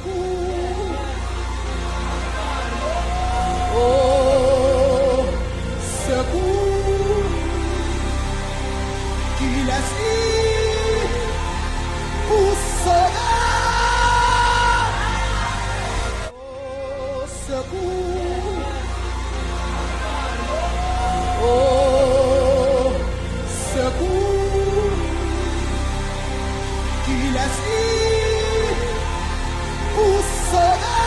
secours. Oh, secours. Qu'il aspire pour sauver. Oh, secours. Oh, secours. Qu'il aspire pour sauver.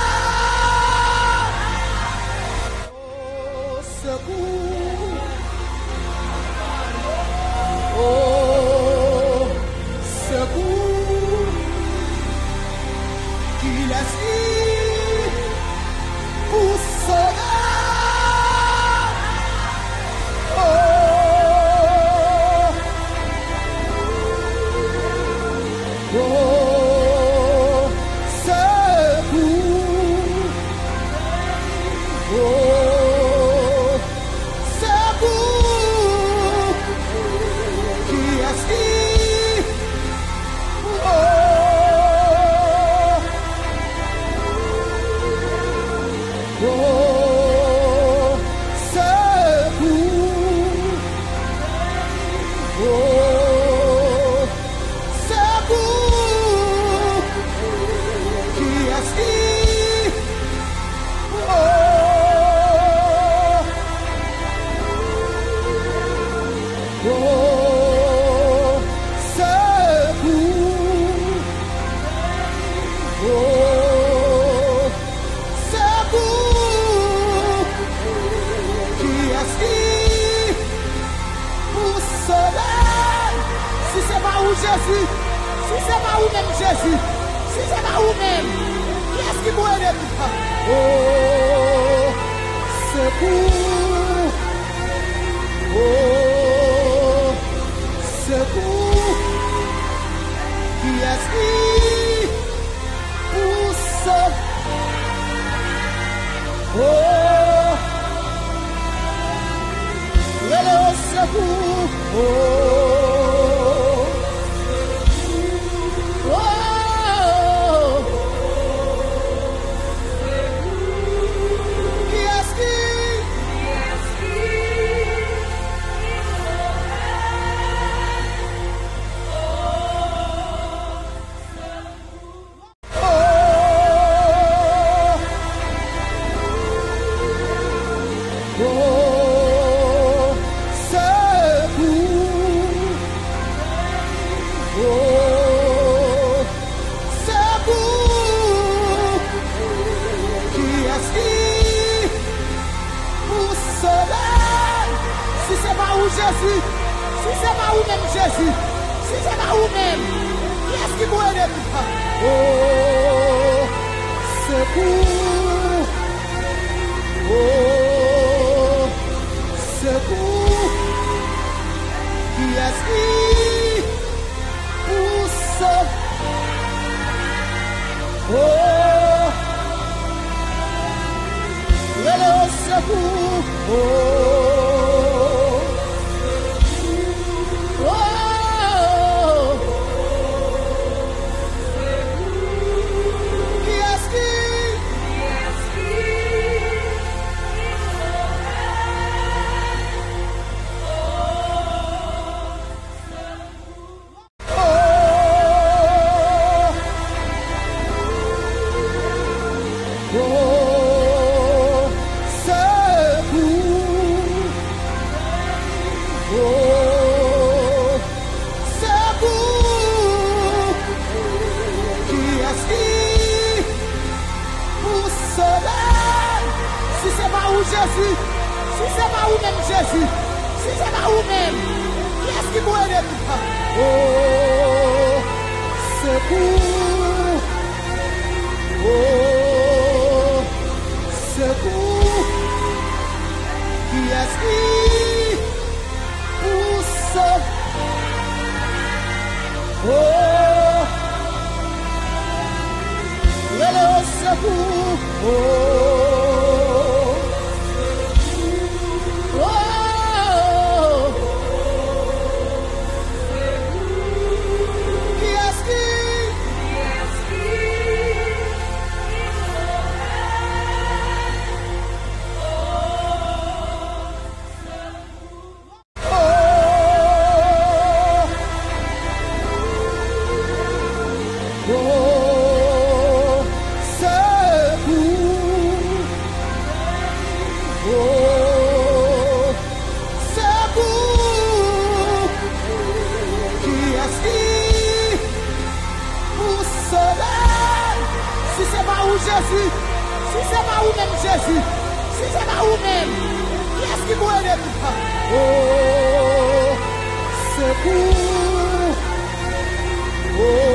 Oh, secours. Oh, secours. Qu'il aspire pour sauver. Oh, secours. Oh, secours. Qui est-ce oh, oh, secours. Oh, secours. Qui est-ce oh, oh, secours. Oh, secours. Qui est-ce pour sauver? Si c'est pas où Jésus, si c'est pas où même Jésus, si c'est pas où même, qui est-ce qui peut aider? Oh, secours. Oh, secours. Qui est-ce qui pour sauver? Oh, le secours. Oh, oh, qui est-ce qui? Oh, oh, secours. Oh, secours. Qui est-ce qui pour sauver? Si c'est pas où Jésus, si c'est pas où même Jésus, si c'est pas où même, qui est-ce qui peut aider? Oh, secours. Oh, secours. Qui est-ce qui pour sauver? Oh, le secours. Oh, oh, qui est-ce qui? Oh, secours. Oh, secours. Qui est-ce qui pour sauver? Si c'est pas où Jésus, si c'est pas où même Jésus, si c'est pas où même, qui est-ce qui peut aider? Oh, secours. Oh, secours. Qui est-ce qui pour sauver? Oh, le secours. Oh, oh, qui est-ce qui? Sauveur. Si c'est pas où Jésus, si c'est pas où même Jésus, si c'est pas où même, qui est-ce qui peut aider nous? Oh, secours. Oh.